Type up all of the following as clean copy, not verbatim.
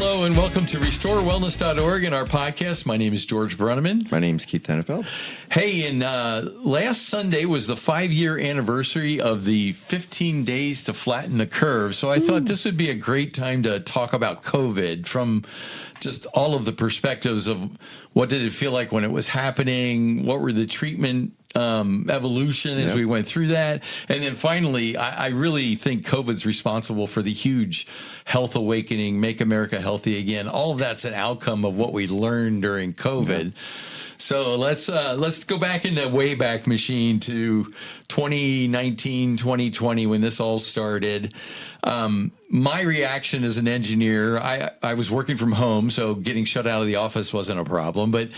Hello and welcome to RestoreWellness.org and our podcast. My name is George Brunneman. My name is Keith Tennefeld. Hey, and last Sunday was the 5-year anniversary of the 15 days to flatten the curve. So I thought this would be a great time to talk about COVID from just all of the perspectives of what did it feel like when it was happening, what were the treatment evolution as we went through that. And then finally, I really think COVID's responsible for the huge health awakening, make America healthy again. All of that's an outcome of what we learned during COVID. Yeah. So let's go back in the Wayback Machine to 2019, 2020 when this all started. My reaction as an engineer, I was working from home, so getting shut out of the office wasn't a problem, but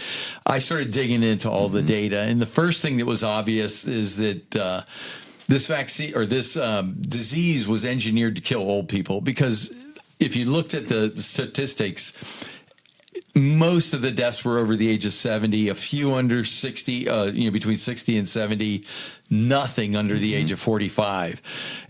I started digging into all the data. And the first thing that was obvious is that this vaccine or this disease was engineered to kill old people, because if you looked at the statistics, most of the deaths were over the age of 70, a few under 60, between 60 and 70, nothing under the age of 45.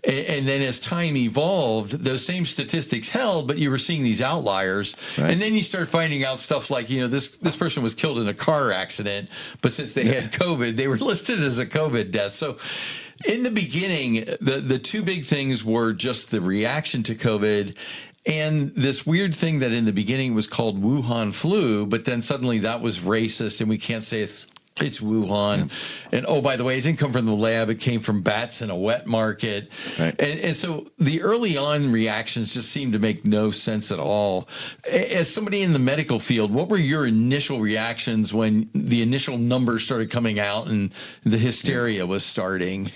And then as time evolved, those same statistics held, but you were seeing these outliers. Right. And then you start finding out stuff like, this person was killed in a car accident, but since they had COVID, they were listed as a COVID death. So in the beginning, the two big things were just the reaction to COVID and this weird thing that in the beginning was called Wuhan flu, but then suddenly that was racist and we can't say it's Wuhan. Yeah. And, oh, by the way, it didn't come from the lab. It came from bats in a wet market. Right. And so the early on reactions just seemed to make no sense at all. As somebody in the medical field, what were your initial reactions when the initial numbers started coming out and the hysteria was starting?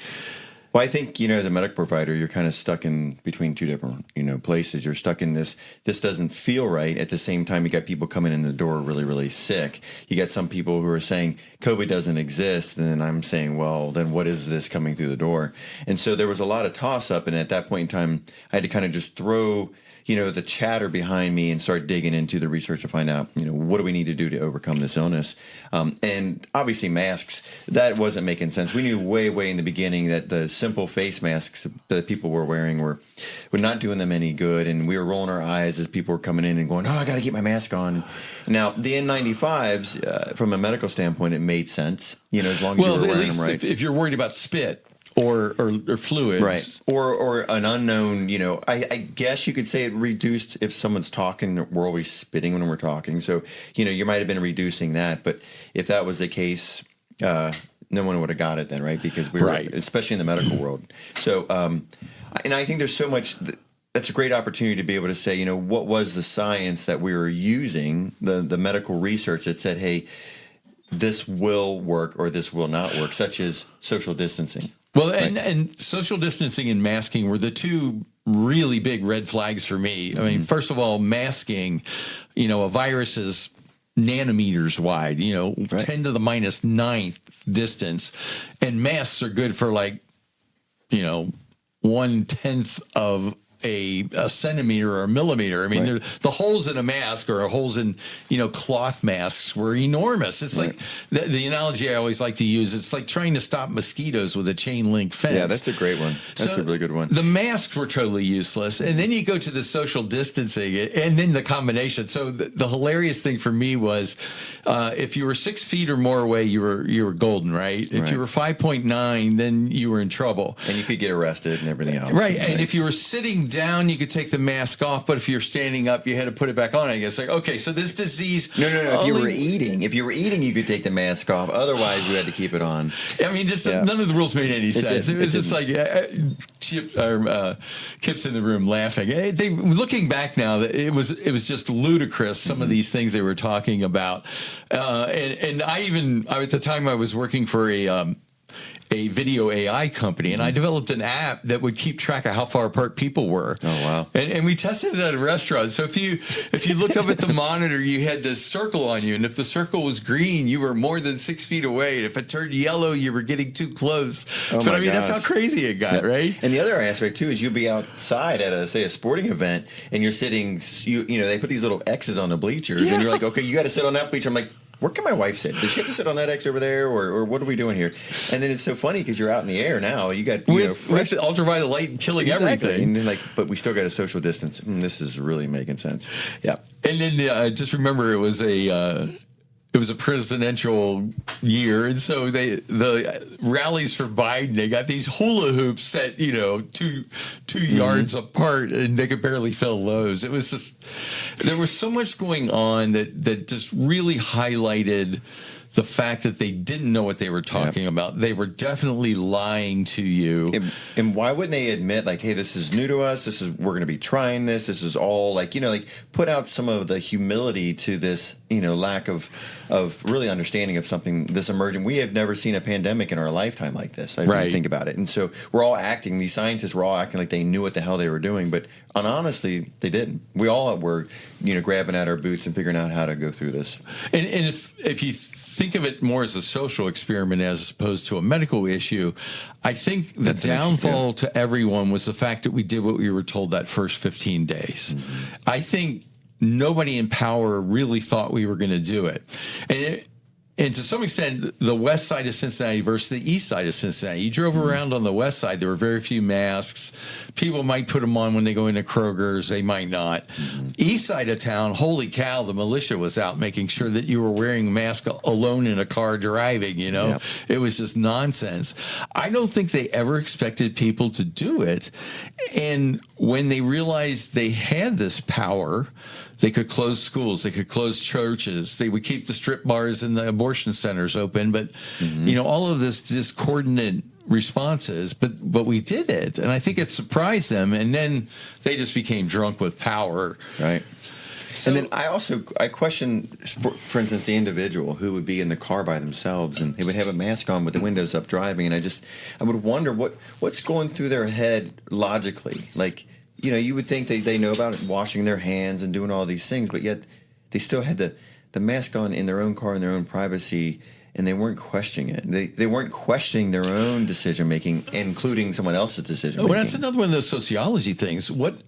Well, I think, as a medical provider, you're kind of stuck in between two different, places. You're stuck in this doesn't feel right. At the same time, you got people coming in the door really, really sick. You got some people who are saying COVID doesn't exist. And then I'm saying, well, then what is this coming through the door? And so there was a lot of toss up. And at that point in time, I had to kind of just throw the chatter behind me and start digging into the research to find out, what do we need to do to overcome this illness? And obviously masks, that wasn't making sense. We knew way in the beginning that the simple face masks that people were wearing were not doing them any good. And we were rolling our eyes as people were coming in and going, oh, I got to get my mask on. Now, the N95s, from a medical standpoint, it made sense, as long as you were wearing them right. If you're worried about spit. Or fluids. Right. Or an unknown, I guess you could say it reduced if someone's talking, we're always spitting when we're talking. So, you might have been reducing that. But if that was the case, no one would have got it then, right? Because we were, especially in the medical world. So, and I think there's so much, that's a great opportunity to be able to say, what was the science that we were using, the medical research that said, hey, this will work or this will not work, such as social distancing. Well, and social distancing and masking were the two really big red flags for me. I mean, first of all, masking, a virus is nanometers wide, 10 to the minus ninth distance. And masks are good for 1/10 of a centimeter or a millimeter. I mean, the holes in a mask or holes in, cloth masks were enormous. It's like the analogy I always like to use. It's like trying to stop mosquitoes with a chain link fence. Yeah, that's a great one. That's a really good one. The masks were totally useless. And then you go to the social distancing and then the combination. So the hilarious thing for me was if you were 6 feet or more away, you were golden, right? If you were 5.9, then you were in trouble. And you could get arrested and everything else. Right. And if you were sitting down, you could take the mask off, but if you're standing up, you had to put it back on. I guess okay, so this disease. No. If you were eating, you could take the mask off. Otherwise, you had to keep it on. I mean, none of the rules made any sense. It was just like Kip's in the room laughing. Looking back now, it was just ludicrous. Some of these things they were talking about, and I at the time I was working for a video AI company, and I developed an app that would keep track of how far apart people were. Oh, wow. And we tested it at a restaurant. So if you looked up at the monitor, you had this circle on you, and if the circle was green, you were more than 6 feet away. And if it turned yellow, you were getting too close. Oh, but I mean, that's how crazy it got, right? And the other aspect, too, is you'll be outside at a sporting event, and you're sitting, they put these little X's on the bleachers, and you're like, okay, you got to sit on that bleacher. I'm like, where can my wife sit? Does she have to sit on that X over there, or what are we doing here? And then it's so funny because you're out in the air now. You got with the ultraviolet light killing everything. And then, but we still got a social distance. This is really making sense. Yeah. And then just remember, it was a presidential year, and so the rallies for Biden, they got these hula hoops set, two yards apart, and they could barely fill those. It was just, there was so much going on that just really highlighted the fact that they didn't know what they were talking about. They were definitely lying to you. And why wouldn't they admit, like, hey, this is new to us. We're going to be trying this. This is all put out some of the humility to this, lack of really understanding of something this emerging. We have never seen a pandemic in our lifetime like this. I really think about it. And so these scientists were all acting like they knew what the hell they were doing, but honestly, they didn't. We all were, grabbing at our boots and figuring out how to go through this. And if you think of it more as a social experiment as opposed to a medical issue, I think the downfall to everyone was the fact that we did what we were told that first 15 days. Mm-hmm. I think nobody in power really thought we were going to do it. And to some extent, the west side of Cincinnati versus the east side of Cincinnati. You drove around on the west side, there were very few masks. People might put them on when they go into Kroger's, they might not. Mm-hmm. East side of town, holy cow, the militia was out making sure that you were wearing a mask alone in a car driving, Yep. It was just nonsense. I don't think they ever expected people to do it. And when they realized they had this power, they could close schools. They could close churches. They would keep the strip bars and the abortion centers open. But, all of this discordant responses. But we did it. And I think it surprised them. And then they just became drunk with power. Right. So, and then I question, for instance, the individual who would be in the car by themselves and they would have a mask on with the windows up driving. And I would wonder what's going through their head logically. Like, you would think they know about washing their hands and doing all these things, but yet they still had the mask on in their own car in their own privacy, and they weren't questioning it. They weren't questioning their own decision-making, including someone else's decision-making. Well, that's another one of those sociology things. What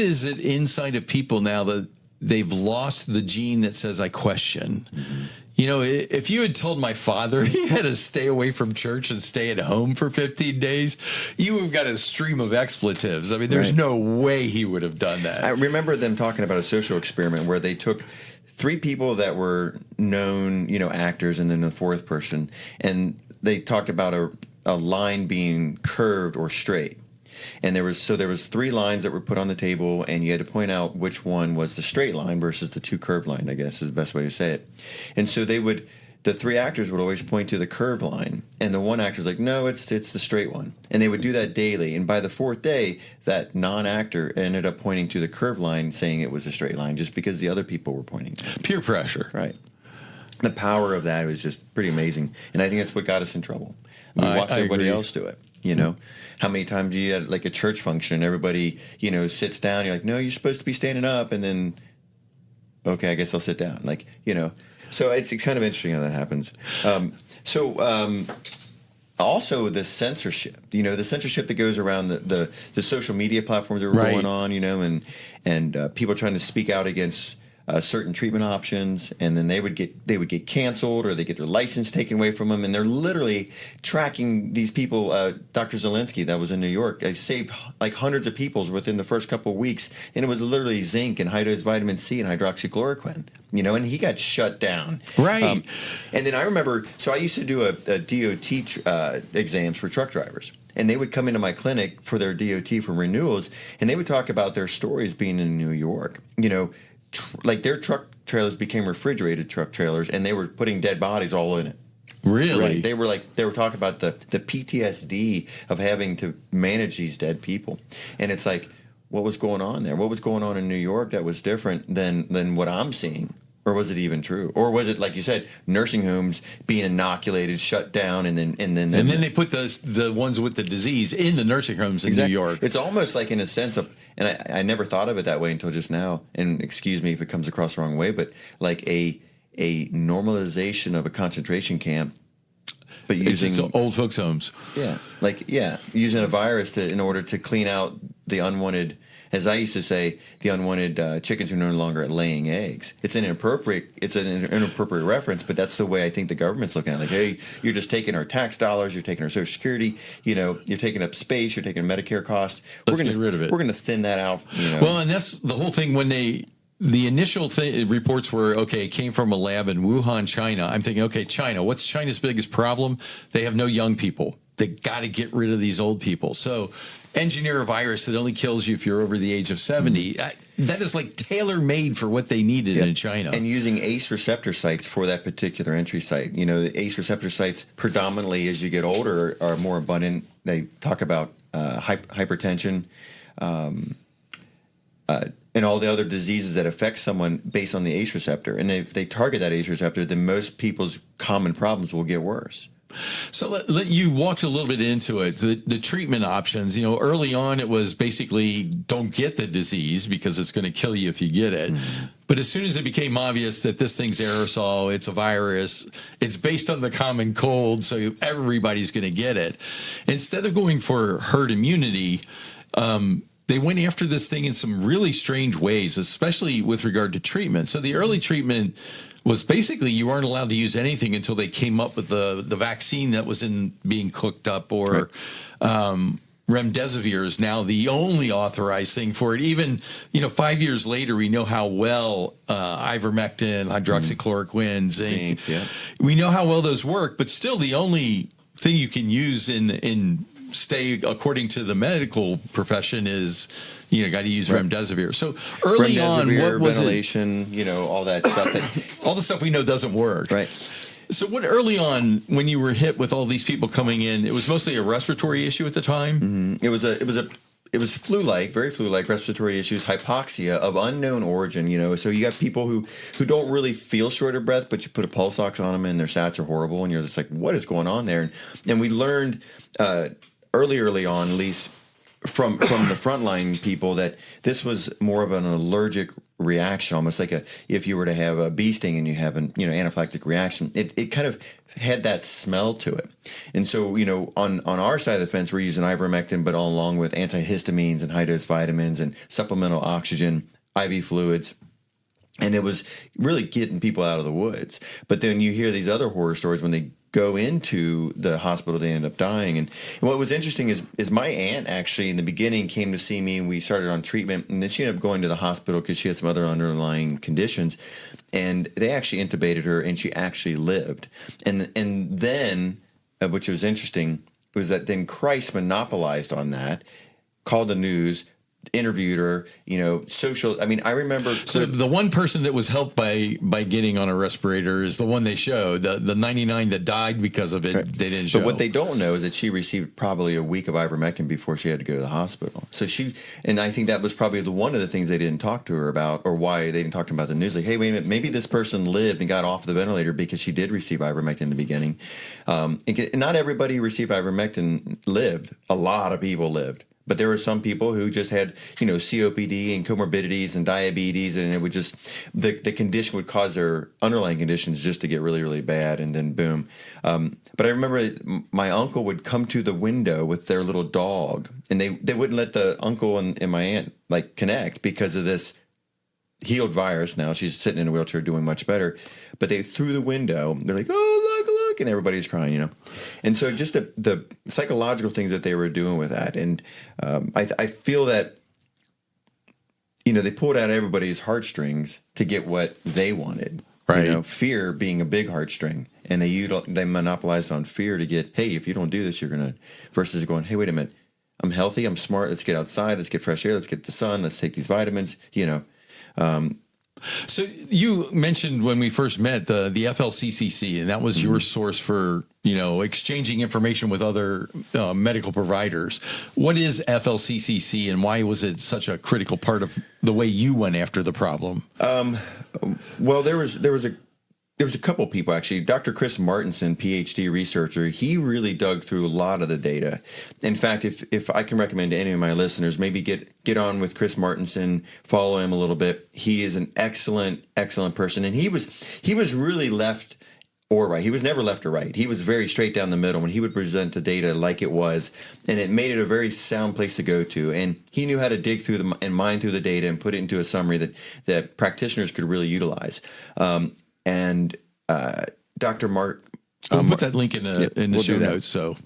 is it inside of people now that they've lost the gene that says, I question? Mm-hmm. If you had told my father he had to stay away from church and stay at home for 15 days, you would have got a stream of expletives. I mean, there's no way he would have done that. I remember them talking about a social experiment where they took 3 people that were known, actors, and then the 4th person, and they talked about a line being curved or straight. And there was 3 lines that were put on the table, and you had to point out which one was the straight line versus the 2 curved line, I guess is the best way to say it. And so the 3 actors would always point to the curved line, and the one actor's like, no, it's the straight one. And they would do that daily. And by the 4th day, that non-actor ended up pointing to the curved line, saying it was a straight line, just because the other people were pointing. Peer pressure. Right. The power of that was just pretty amazing. And I think that's what got us in trouble. We watched everybody else do it. How many times do you had like a church function and everybody, sits down, you're like, no, you're supposed to be standing up, and then, okay, I guess I'll sit down. So it's kind of interesting how that happens. Also the censorship, the censorship that goes around the social media platforms that were going on, and people trying to speak out against certain treatment options, and then they would get canceled, or they get their license taken away from them, and they're literally tracking these people. Dr. Zelensky, that was in New York, saved like hundreds of people within the first couple of weeks, and it was literally zinc and high-dose vitamin C and hydroxychloroquine, and he got shut down. Right. And then I remember, so I used to do a DOT exams for truck drivers. And they would come into my clinic for their DOT for renewals, and they would talk about their stories being in New York. Like their truck trailers became refrigerated truck trailers, and they were putting dead bodies all in it. Really? Right. They were talking about the PTSD of having to manage these dead people. And it's like, what was going on there? What was going on in New York that was different than what I'm seeing? Or was it even true? Or was it, like you said, nursing homes being inoculated, shut down, and then they put the ones with the disease in the nursing homes in New York? It's almost like, in a sense of, and I never thought of it that way until just now. And excuse me if it comes across the wrong way, but like a normalization of a concentration camp, but using it's old folks' homes. Yeah, using a virus in order to clean out the unwanted As I used to say, the unwanted chickens are no longer laying eggs. It's an inappropriate reference, but that's the way I think the government's looking at it. Like, hey, you're just taking our tax dollars, you're taking our Social Security, you're taking up space, you're taking Medicare costs. Let's get rid of it. We're going to thin that out. Well, and that's the whole thing when the initial reports were, okay, it came from a lab in Wuhan, China. I'm thinking, okay, China, what's China's biggest problem? They have no young people. They got to get rid of these old people. So engineer a virus that only kills you if you're over the age of 70. That is like tailor-made for what they needed in China. And using ACE receptor sites for that particular entry site. The ACE receptor sites predominantly, as you get older, are more abundant. They talk about hypertension, and all the other diseases that affect someone based on the ACE receptor. And if they target that ACE receptor, then most people's common problems will get worse. So you walked a little bit into it, the treatment options. Early on it was basically don't get the disease because it's going to kill you if you get it. Mm-hmm. But as soon as it became obvious that this thing's aerosol, it's a virus, it's based on the common cold, so everybody's going to get it. Instead of going for herd immunity, they went after this thing in some really strange ways, especially with regard to treatment. So the early treatment was basically you weren't allowed to use anything until they came up with the vaccine that was being cooked up, or remdesivir is now the only authorized thing for it. Even 5 years later, we know how well ivermectin, hydroxychloroquine, zinc, we know how well those work, but still the only thing you can use in stay according to the medical profession is got to use remdesivir. So early on, what was ventilation, all that stuff all the stuff we know doesn't work. Right. So what early on, when you were hit with all these people coming in, it was mostly a respiratory issue at the time? Mm-hmm. It was flu-like, very flu-like respiratory issues, hypoxia of unknown origin, So you got people who don't really feel short of breath, but you put a pulse ox on them and their sats are horrible, and you're just like, what is going on there? And we learned early on, at least from the frontline people, that this was more of an allergic reaction, almost like if you were to have a bee sting and you have an anaphylactic reaction. It kind of had that smell to it. And so, on our side of the fence, we're using ivermectin, but along with antihistamines and high-dose vitamins and supplemental oxygen, IV fluids. And it was really getting people out of the woods. But then you hear these other horror stories when they go into the hospital, they end up dying. And what was interesting is my aunt actually in the beginning came to see me, and we started on treatment, and then she ended up going to the hospital because she had some other underlying conditions, and they actually intubated her, and she actually lived. And then, which was interesting, was that then Christ monopolized on that, called the news, interviewed her, social. I mean, I remember. So the one person that was helped by getting on a respirator is the one they showed. The 99 that died because of it, they didn't show. But what they don't know is that she received probably a week of ivermectin before she had to go to the hospital. So and I think that was probably one of the things they didn't talk to her about, or why they didn't talk to her about the news. Like, hey, wait a minute, maybe this person lived and got off the ventilator because she did receive ivermectin in the beginning. And not everybody who received ivermectin lived. A lot of people lived. But there were some people who just had, COPD and comorbidities and diabetes, and it would just, the condition would cause their underlying conditions just to get really, really bad, and then boom. But I remember my uncle would come to the window with their little dog, and they wouldn't let the uncle and my aunt connect because of this healed virus. Now she's sitting in a wheelchair doing much better, but they through the window, they're like, oh, look, and everybody's crying, And so just the psychological things that they were doing with that. And I feel that, they pulled out everybody's heartstrings to get what they wanted. Right. Fear being a big heartstring. And they monopolized on fear to get, hey, if you don't do this, you're going to, versus going, hey, wait a minute, I'm healthy, I'm smart, let's get outside, let's get fresh air, let's get the sun, let's take these vitamins, So you mentioned when we first met the FLCCC, and that was your source for exchanging information with other medical providers. What is FLCCC, and why was it such a critical part of the way you went after the problem? Well, there was a couple people actually. Dr. Chris Martinson, PhD researcher, he really dug through a lot of the data. In fact, if I can recommend to any of my listeners, maybe get on with Chris Martinson, follow him a little bit. He is an excellent person, and he was really left or right. He was never left or right. He was very straight down the middle when he would present the data like it was, and it made it a very sound place to go to. And he knew how to dig through and mine through the data and put it into a summary that practitioners could really utilize. Dr. Mark, we'll put that link in the show notes. So.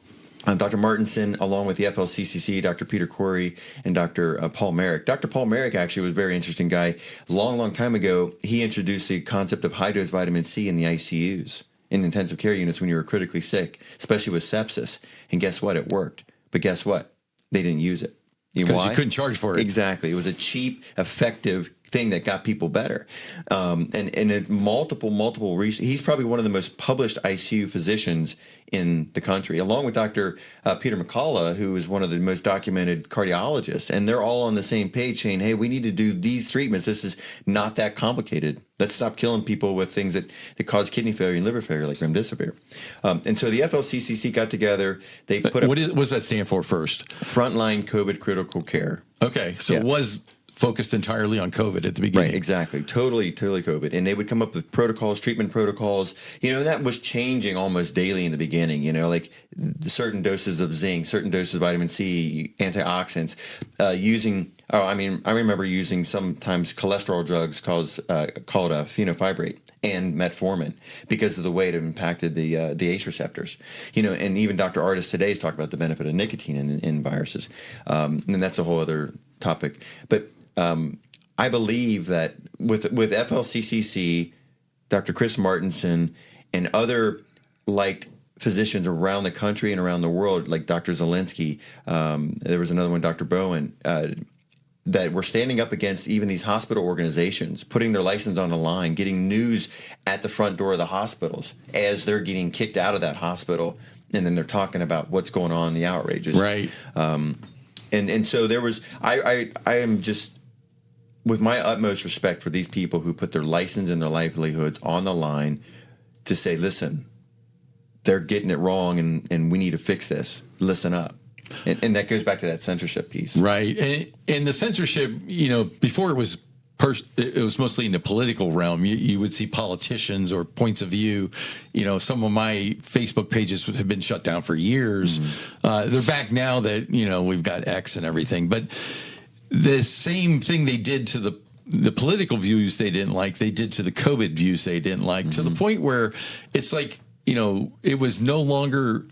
Dr. Martinson, along with the FLCCC, Dr. Peter Corey, and Dr. Paul Merrick. Dr. Paul Merrick actually was a very interesting guy. Long time ago, he introduced the concept of high-dose vitamin C in the ICUs, in intensive care units when you were critically sick, especially with sepsis. And guess what? It worked. But guess what? They didn't use it. Because you couldn't charge for it. Exactly. It was a cheap, effective thing that got people better. And multiple research. He's probably one of the most published ICU physicians in the country, along with Dr. Peter McCullough, who is one of the most documented cardiologists. And they're all on the same page saying, hey, we need to do these treatments. This is not that complicated. Let's stop killing people with things that cause kidney failure and liver failure, like remdesivir. And so the FLCCC got together. They put what does that stand for first? Frontline COVID Critical Care. Okay, so it was focused entirely on COVID at the beginning. Right, exactly. Totally COVID. And they would come up with protocols, treatment protocols. That was changing almost daily in the beginning, like the certain doses of zinc, certain doses of vitamin C, antioxidants, I remember using sometimes cholesterol drugs called fenofibrate and metformin because of the way it impacted the ACE receptors. And even Dr. Artis today has talked about the benefit of nicotine in viruses. And that's a whole other topic. But I believe that with FLCCC, Dr. Chris Martinson, and other liked physicians around the country and around the world, like Dr. Zelensky, there was another one, Dr. Bowen, that were standing up against even these hospital organizations, putting their license on the line, getting news at the front door of the hospitals as they're getting kicked out of that hospital, and then they're talking about what's going on, the outrages. Right. And so there was, I am just, with my utmost respect for these people who put their license and their livelihoods on the line to say, listen, they're getting it wrong and we need to fix this. Listen up. And that goes back to that censorship piece. Right. And the censorship, before it was mostly in the political realm. You would see politicians or points of view. Some of my Facebook pages have been shut down for years. Mm-hmm. They're back now that, we've got X and everything. But the same thing they did to the political views they didn't like, they did to the COVID views they didn't like, to the point where it's like, it was no longer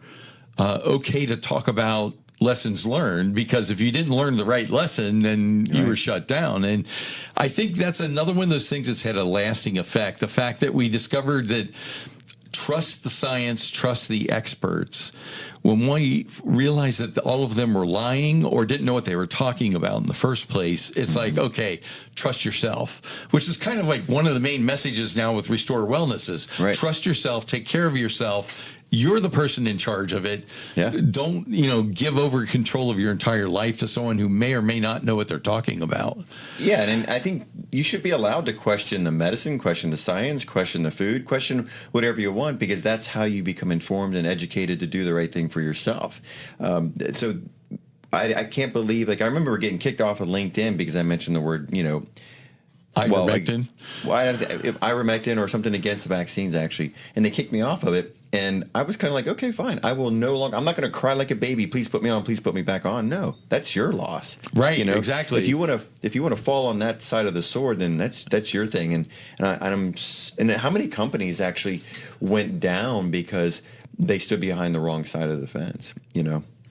okay to talk about lessons learned, because if you didn't learn the right lesson, then you were shut down. And I think that's another one of those things that's had a lasting effect. The fact that we discovered that trust the science, trust the experts. When we realized that all of them were lying or didn't know what they were talking about in the first place, it's like, okay, trust yourself, which is kind of like one of the main messages now with Restore Wellness is trust yourself, take care of yourself. You're the person in charge of it. Yeah. Don't, give over control of your entire life to someone who may or may not know what they're talking about. Yeah, and I think you should be allowed to question the medicine, question the science, question the food, question whatever you want, because that's how you become informed and educated to do the right thing for yourself. So I can't believe, I remember getting kicked off of LinkedIn because I mentioned the word, ivermectin? Ivermectin or something against the vaccines, actually. And they kicked me off of it. And I was kind of like, okay, fine. I will no longer, I'm not going to cry like a baby. Please put me on. Please put me back on. No, that's your loss. Right. Exactly. If you want to fall on that side of the sword, then that's your thing. And how many companies actually went down because they stood behind the wrong side of the fence,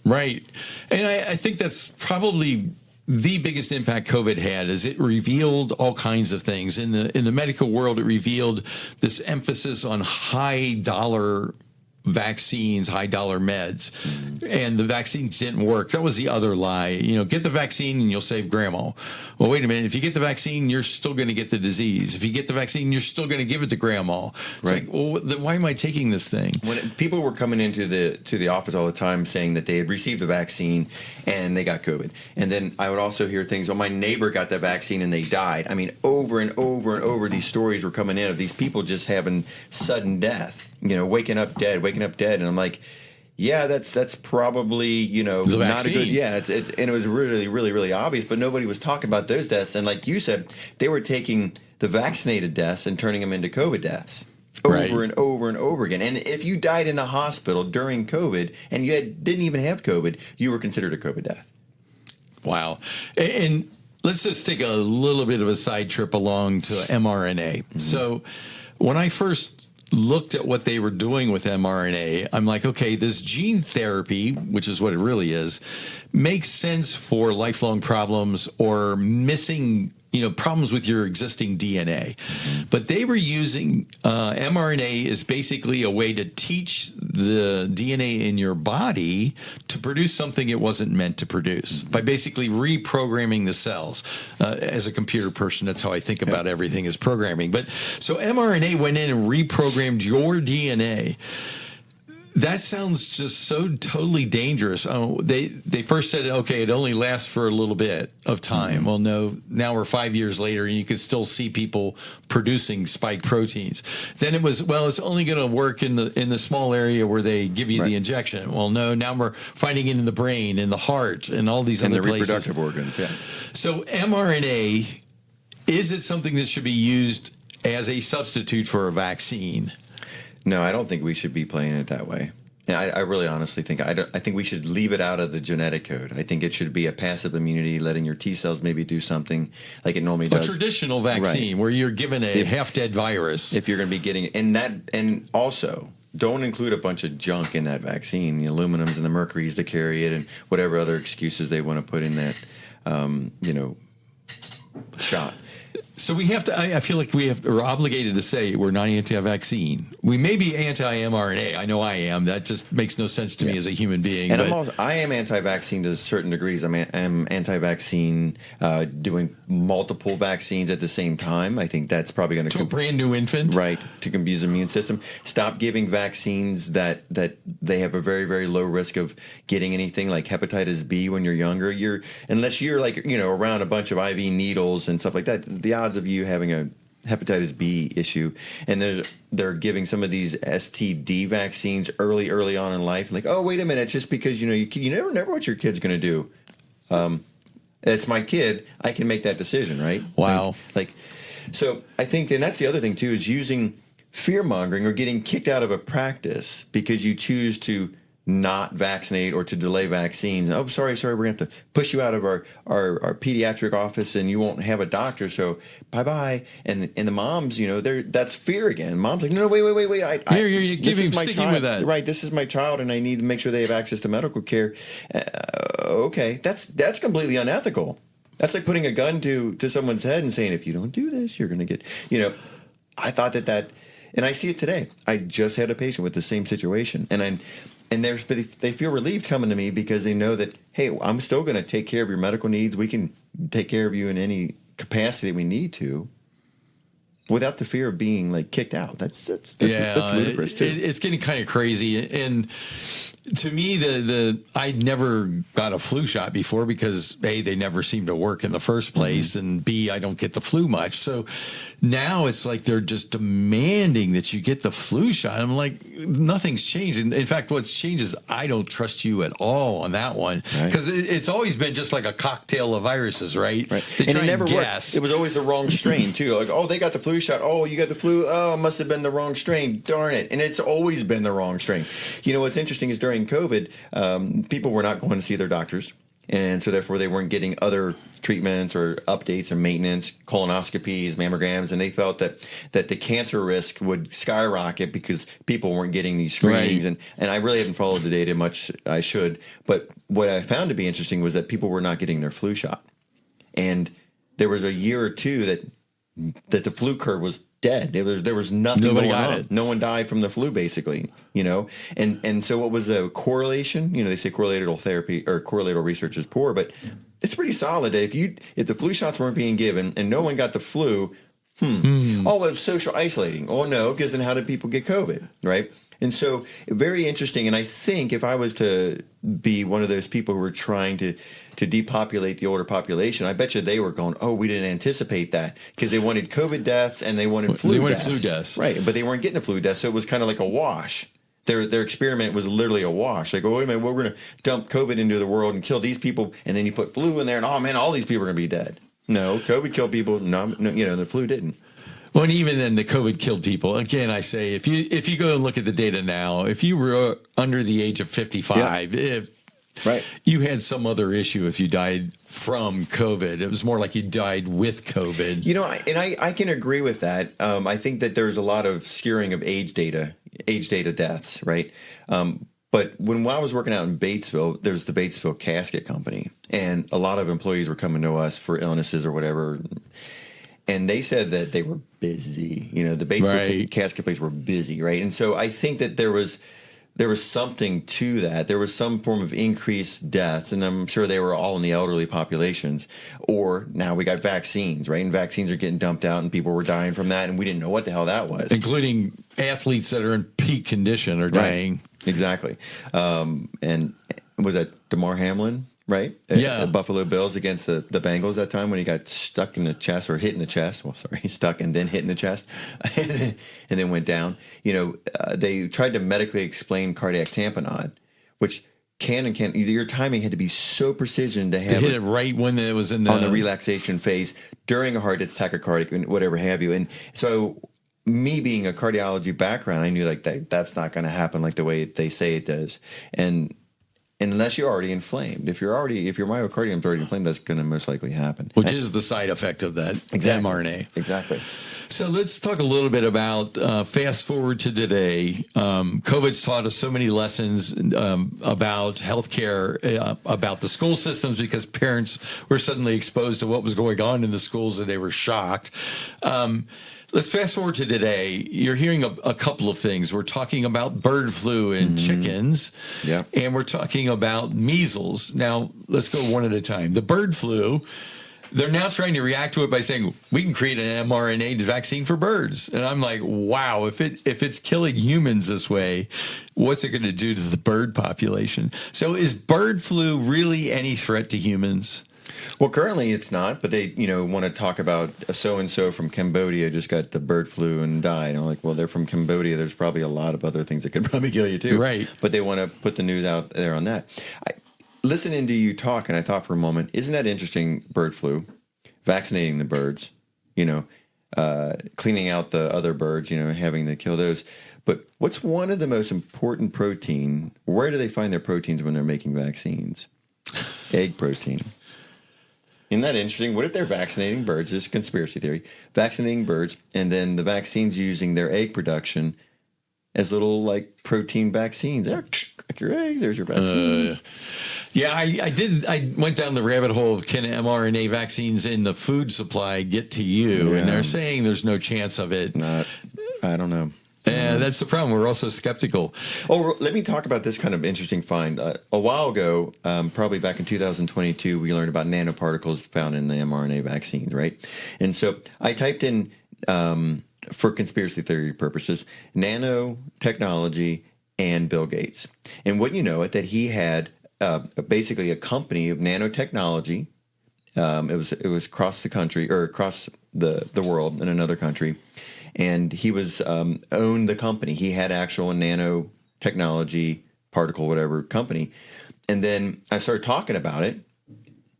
Right. And I think that's probably the biggest impact COVID had, is it revealed all kinds of things in the medical world. It revealed this emphasis on high dollar vaccines, high dollar meds, and the vaccines didn't work. That was the other lie. Get the vaccine and you'll save grandma. Well, wait a minute. If you get the vaccine, you're still going to get the disease. If you get the vaccine, you're still going to give it to grandma. It's like, well, then why am I taking this thing? When people were coming into the office all the time saying that they had received the vaccine and they got COVID, and then I would also hear things, my neighbor got the vaccine and they died. I mean, over and over and over, these stories were coming in of these people just having sudden death. Waking up dead, and I'm like, yeah, that's probably not a good. Yeah, it's and it was really, really, really obvious, but nobody was talking about those deaths. And like you said, they were taking the vaccinated deaths and turning them into COVID deaths. over and over and over again. And if you died in the hospital during COVID and you didn't even have COVID, you were considered a COVID death. Wow. And let's just take a little bit of a side trip along to mRNA. Mm-hmm. So when I first looked at what they were doing with mRNA, I'm like, okay, this gene therapy, which is what it really is, makes sense for lifelong problems or missing, problems with your existing DNA. Mm-hmm. But they were using mRNA is basically a way to teach the DNA in your body to produce something it wasn't meant to produce, mm-hmm. by basically reprogramming the cells. As a computer person, that's how I think about everything is programming. But so mRNA went in and reprogrammed your DNA. That sounds just so totally dangerous. Oh, they first said, okay, it only lasts for a little bit of time. Mm-hmm. Well, no, now we're 5 years later, and you can still see people producing spike proteins. Then it was, well, it's only going to work in the small area where they give you the injection. Well, no, now we're finding it in the brain, in the heart, and all these other places. And the reproductive organs, yeah. So mRNA, is it something that should be used as a substitute for a vaccine? No, I don't think we should be playing it that way. And I really honestly think I think we should leave it out of the genetic code. I think it should be a passive immunity, letting your T cells maybe do something like it normally does. A traditional vaccine where you're given a half-dead virus. If you're going to be getting it. And also, don't include a bunch of junk in that vaccine, the aluminums and the mercuries to carry it and whatever other excuses they want to put in that, shot. So we have to, I feel like we're obligated to say we're not anti-vaccine. We may be anti-mRNA. I know I am. That just makes no sense to me as a human being. And I am anti-vaccine to certain degrees. I'm anti-vaccine doing multiple vaccines at the same time. I think that's probably going to a brand new infant. Right, to confuse the immune system. Stop giving vaccines that they have a very, very low risk of getting anything like hepatitis B when you're younger. Unless you're like, around a bunch of IV needles and stuff like that, the odds of you having a hepatitis B issue, and they're giving some of these STD vaccines early on in life. Like, oh, wait a minute, it's just because you never know what your kid's going to do. It's my kid. I can make that decision, right? Wow. So I think, and that's the other thing too, is using fear mongering or getting kicked out of a practice because you choose to not vaccinate or to delay vaccines. Oh, sorry, we're going to have to push you out of our pediatric office and you won't have a doctor, so bye-bye. And the moms, that's fear again. Mom's like, no, wait. You're sticking with that. Right, this is my child and I need to make sure they have access to medical care. Okay, that's completely unethical. That's like putting a gun to someone's head and saying, if you don't do this, you're going to get, I thought that, and I see it today. I just had a patient with the same situation, and they feel relieved coming to me because they know that, hey, I'm still going to take care of your medical needs. We can take care of you in any capacity we need to, without the fear of being like kicked out. That's ludicrous too. It's getting kind of crazy. And to me, I never got a flu shot before because A, they never seem to work in the first place, mm-hmm. and B, I don't get the flu much. So now it's like they're just demanding that you get the flu shot. I'm like, nothing's changed. In fact, what's changed is I don't trust you at all on that one, because it's always been just like a cocktail of viruses, right? And it never worked. It was always the wrong strain too. Like, oh, they got the flu shot. Oh, you got the flu. Oh, it must have been the wrong strain. Darn it. And it's always been the wrong strain. What's interesting is during COVID, people were not going to see their doctors. And so therefore they weren't getting other treatments or updates or maintenance, colonoscopies, mammograms, and they felt that the cancer risk would skyrocket because people weren't getting these screenings. Right. And I really haven't followed the data much. I should. But what I found to be interesting was that people were not getting their flu shot. And there was a year or two that the flu curve was dead. There was nothing going on. No one died from the flu, basically, And so what was the correlation? They say correlatal therapy or correlatal research is poor, but it's pretty solid. If the flu shots weren't being given and no one got the flu, oh, it was social isolating. Oh no, because then how did people get COVID, right? And so very interesting. And I think if I was to be one of those people who were trying to depopulate the older population, I bet you they were going, oh, we didn't anticipate that, because they wanted COVID deaths and they wanted flu deaths. Right, but they weren't getting the flu deaths, so it was kind of like a wash. Their experiment was literally a wash. Like, oh, wait a minute, we're going to dump COVID into the world and kill these people, and then you put flu in there, and oh man, all these people are going to be dead. No, COVID killed people. No, the flu didn't. Well, and even then, the COVID killed people. Again, I say if you go and look at the data now, if you were under the age of 55, if Right. you had some other issue if you died from COVID. It was more like you died with COVID. You know, I can agree with that. I think that there's a lot of skewing of age data deaths, right? But when I was working out in Batesville, there's the Batesville Casket Company, and a lot of employees were coming to us for illnesses or whatever. And they said that they were busy. You know, the Batesville casket place were busy, right? And so I think that there was something to that. There was some form of increased deaths, and I'm sure they were all in the elderly populations. Or now we got vaccines, right? And vaccines are getting dumped out, and people were dying from that, and we didn't know what the hell that was. Including athletes that are in peak condition are dying. Right. Exactly. And was that DeMar Hamlin? Right? Yeah. The Buffalo Bills against the Bengals that time when he got stuck in the chest or hit in the chest. Well, sorry, stuck and then hit in the chest and then went down. You know, they tried to medically explain cardiac tamponade, which can and can't. Your timing had to be so precision to have hit it right when it was in on the relaxation phase during a heart that's tachycardic and whatever have you. And so me being a cardiology background, I knew like that's not going to happen like the way they say it does. And unless you're already inflamed. If your myocardium is already inflamed, that's going to most likely happen. Which is the side effect of that mRNA. Exactly. So let's talk a little bit about fast forward to today. COVID's taught us so many lessons about healthcare, about the school systems, because parents were suddenly exposed to what was going on in the schools and they were shocked. Let's fast forward to today. You're hearing a couple of things. We're talking about bird flu in chickens, and we're talking about measles. Now, let's go one at a time. The bird flu, they're now trying to react to it by saying, we can create an mRNA vaccine for birds. And I'm like, wow, if it's killing humans this way, what's it going to do to the bird population? So is bird flu really any threat to humans? Well, currently it's not, but they, want to talk about a so-and-so from Cambodia just got the bird flu and died. And I'm like, well, they're from Cambodia. There's probably a lot of other things that could probably kill you too. Right. But they want to put the news out there on that. Listening to you talk, and I thought for a moment, isn't that interesting, bird flu, vaccinating the birds, cleaning out the other birds, having to kill those. But what's one of the most important protein? Where do they find their proteins when they're making vaccines? Egg protein. Isn't that interesting? What if they're vaccinating birds? This is a conspiracy theory. Vaccinating birds, and then the vaccines using their egg production as little, protein vaccines. There, like your egg, there's your vaccine. Yeah, I went down the rabbit hole of can mRNA vaccines in the food supply get to you? And they're saying there's no chance of it. I don't know. And that's the problem. We're also skeptical. Oh, let me talk about this kind of interesting find. A while ago, probably back in 2022, we learned about nanoparticles found in the mRNA vaccines, right? And so I typed in, for conspiracy theory purposes, nanotechnology and Bill Gates. And wouldn't you know it, that he had basically a company of nanotechnology. It was across the country, or across the world in another country. And he was owned the company. He had actual nanotechnology, particle, whatever company. And then I started talking about it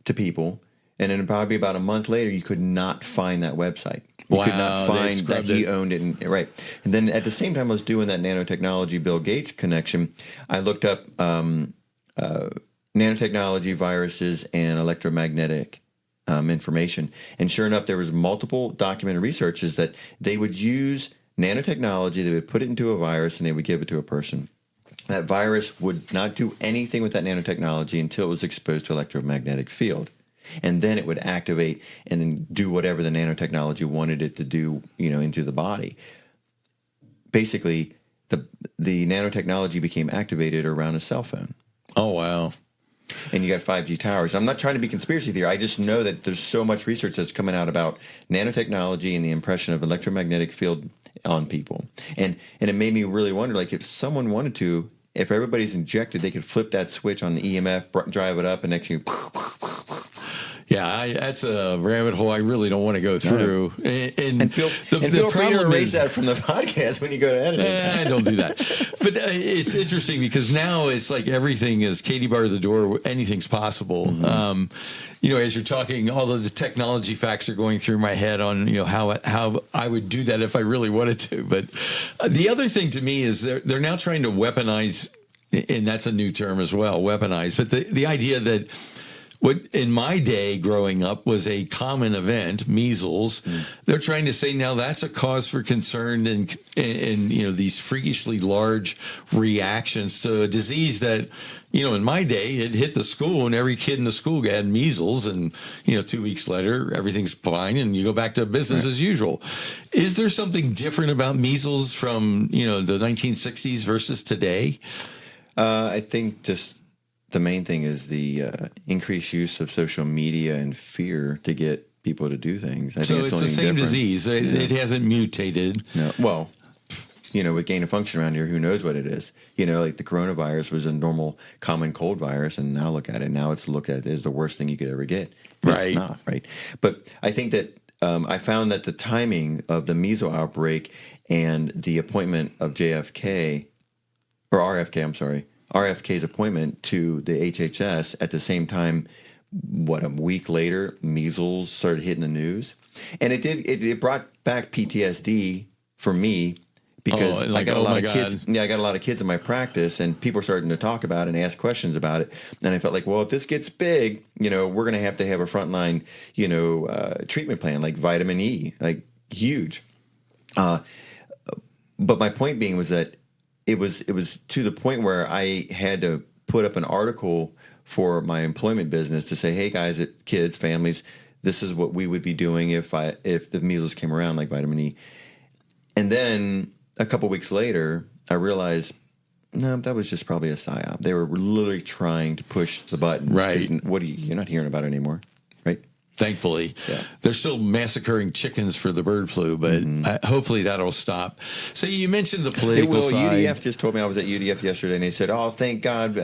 to people. And then probably about a month later, you could not find that website. You could not find that he owned it. Right. And then at the same time I was doing that nanotechnology Bill Gates connection, I looked up nanotechnology, viruses, and electromagnetic information. And sure enough, there was multiple documented researches that they would use nanotechnology, they would put it into a virus, and they would give it to a person. That virus would not do anything with that nanotechnology until it was exposed to electromagnetic field. And then it would activate and then do whatever the nanotechnology wanted it to do, into the body. Basically, the nanotechnology became activated around a cell phone. Oh, wow. And you got 5G towers. I'm not trying to be conspiracy theory. I just know that there's so much research that's coming out about nanotechnology and the impression of electromagnetic field on people. And it made me really wonder, if someone wanted to, if everybody's injected, they could flip that switch on the EMF, drive it up, and next you... Yeah, that's a rabbit hole I really don't want to go through. And feel free to erase that from the podcast when you go to edit it. Don't do that. But it's interesting because now it's like everything is Katie bar the door. Anything's possible. Mm-hmm. As you're talking, all of the technology facts are going through my head on how I would do that if I really wanted to. But the other thing to me is they're now trying to weaponize, and that's a new term as well, weaponize. But the idea that what in my day growing up was a common event, measles, they're trying to say now that's a cause for concern and these freakishly large reactions to a disease that, in my day it hit the school and every kid in the school had measles and, 2 weeks later everything's fine and you go back to business as usual. Is there something different about measles from, the 1960s versus today? I think just the main thing is the increased use of social media and fear to get people to do things. I think it's the same disease. It hasn't mutated. No. Well, with gain of function around here, who knows what it is? Like the coronavirus was a normal, common cold virus, and now look at it. Now it's looked at as the worst thing you could ever get. It's not, right? But I think that I found that the timing of the measles outbreak and the appointment of RFK's appointment to the HHS at the same time, a week later, measles started hitting the news. And it brought back PTSD for me because I got a lot of kids. Yeah, I got a lot of kids in my practice and people are starting to talk about it and ask questions about it. And I felt like, well, if this gets big, we're going to have a frontline, treatment plan like vitamin E, like huge. But my point being was that it was to the point where I had to put up an article for my employment business to say, hey guys, kids, families, this is what we would be doing if the measles came around, like vitamin E. And then a couple weeks later, I realized, no, that was just probably a psyop. They were literally trying to push the buttons. Right. You're not hearing about it anymore, right? Thankfully, they're still massacring chickens for the bird flu, but hopefully that'll stop. So you mentioned the political side. UDF just told me I was at UDF yesterday, and they said, "Oh, thank God,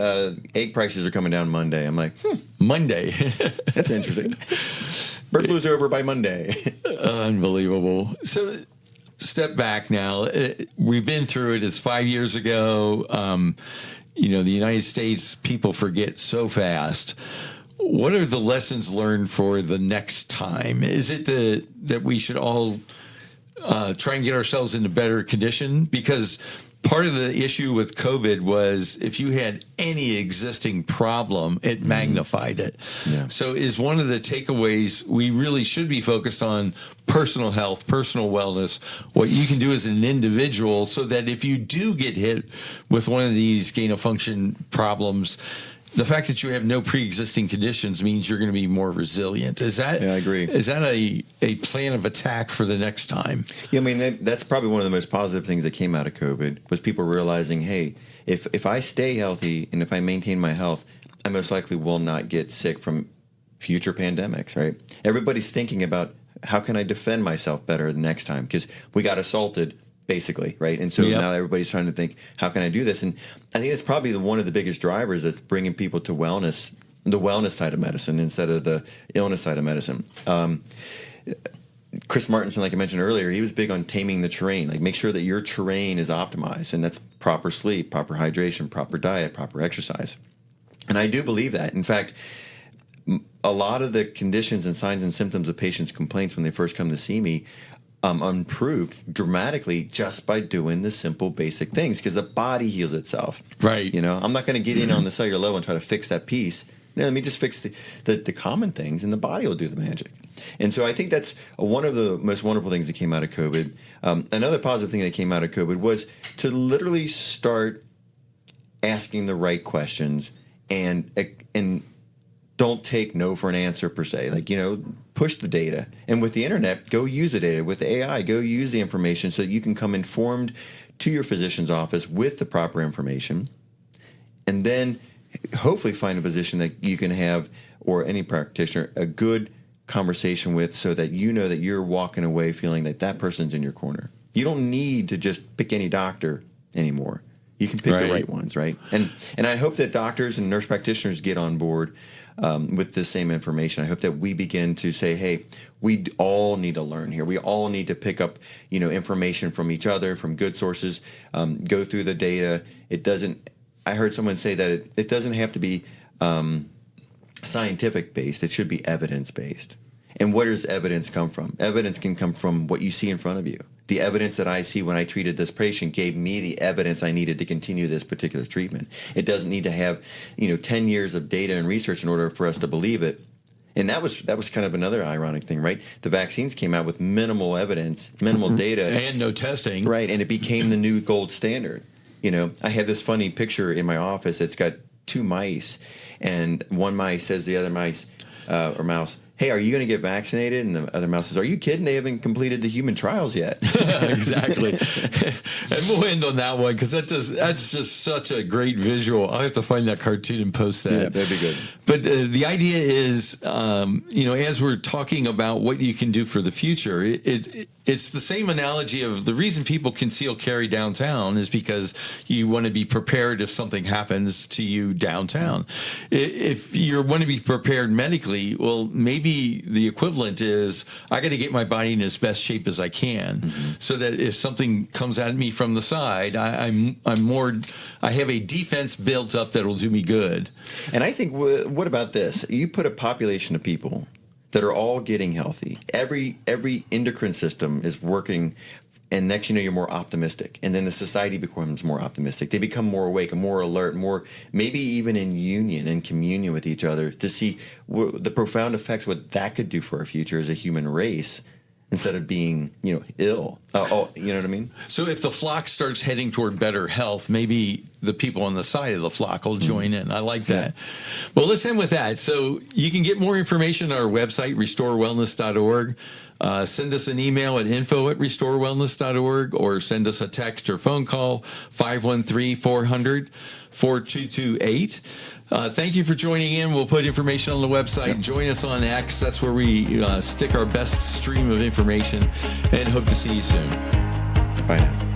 egg prices are coming down Monday." I'm like, Monday. That's interesting. Bird flu's over by Monday. Unbelievable. So step back now. We've been through it. It's 5 years ago. The United States, people forget so fast. What are the lessons learned for the next time? Is it that we should all try and get ourselves into better condition? Because part of the issue with COVID was if you had any existing problem, it magnified it. Yeah. So is one of the takeaways we really should be focused on personal health, personal wellness, what you can do as an individual so that if you do get hit with one of these gain of function problems, the fact that you have no pre-existing conditions means you're going to be more resilient. Is that? Yeah, I agree. Is that a plan of attack for the next time? Yeah, I mean that's probably one of the most positive things that came out of COVID was people realizing, hey, if I stay healthy and if I maintain my health, I most likely will not get sick from future pandemics. Right? Everybody's thinking about how can I defend myself better the next time because we got assaulted. Basically, right? And so now everybody's trying to think, how can I do this? And I think it's probably one of the biggest drivers that's bringing people to wellness, the wellness side of medicine instead of the illness side of medicine. Chris Martinson, like I mentioned earlier, he was big on taming the terrain, like make sure that your terrain is optimized, and that's proper sleep, proper hydration, proper diet, proper exercise. And I do believe that. In fact, a lot of the conditions and signs and symptoms of patients' complaints when they first come to see me improved dramatically just by doing the simple basic things because the body heals itself. Right. I'm not going to get in on the cellular level and try to fix that piece. No, let me just fix the common things and the body will do the magic. And so I think that's one of the most wonderful things that came out of COVID. Another positive thing that came out of COVID was to literally start asking the right questions and don't take no for an answer per se. Like, push the data. And with the internet, go use the data. With AI, go use the information so that you can come informed to your physician's office with the proper information. And then hopefully find a physician that you can have, or any practitioner, a good conversation with so that you know that you're walking away feeling that that person's in your corner. You don't need to just pick any doctor anymore. You can pick the right ones, right? And I hope that doctors and nurse practitioners get on board with this same information. I hope that we begin to say, hey, we all need to learn here. We all need to pick up, information from each other, from good sources, go through the data. I heard someone say that it doesn't have to be scientific based. It should be evidence based. And where does evidence come from? Evidence can come from what you see in front of you. The evidence that I see when I treated this patient gave me the evidence I needed to continue this particular treatment. It doesn't need to have, 10 years of data and research in order for us to believe it. And that was kind of another ironic thing, right? The vaccines came out with minimal evidence, minimal data. And no testing. Right, and it became the new gold standard. I have this funny picture in my office. It's got two mice, and one mice says to the other mice, or mouse, hey, are you going to get vaccinated? And the other mouse says, are you kidding? They haven't completed the human trials yet. Exactly. And we'll end on that one because that's just such a great visual. I'll have to find that cartoon and post that. Yeah, that'd be good. But the idea is, as we're talking about what you can do for the future, it's the same analogy of the reason people conceal carry downtown is because you want to be prepared if something happens to you downtown. If you want to be prepared medically, well, maybe the equivalent is I got to get my body in as best shape as I can, so that if something comes at me from the side, I have a defense built up that'll do me good. And I think, what about this? You put a population of people that are all getting healthy. Every endocrine system is working, and next you're more optimistic. And then the society becomes more optimistic. They become more awake, more alert, more maybe even in union and communion with each other to see the profound effects what that could do for our future as a human race. Instead of being, ill. You know what I mean? So if the flock starts heading toward better health, maybe the people on the side of the flock will join in. I like that. Yeah. Well, let's end with that. So you can get more information on our website, restorewellness.org. Send us an email at info@restorewellness.org, or send us a text or phone call, 513-400-4228. Thank you for joining in. We'll put information on the website. Yep. Join us on X. That's where we stick our best stream of information, and hope to see you soon. Bye now.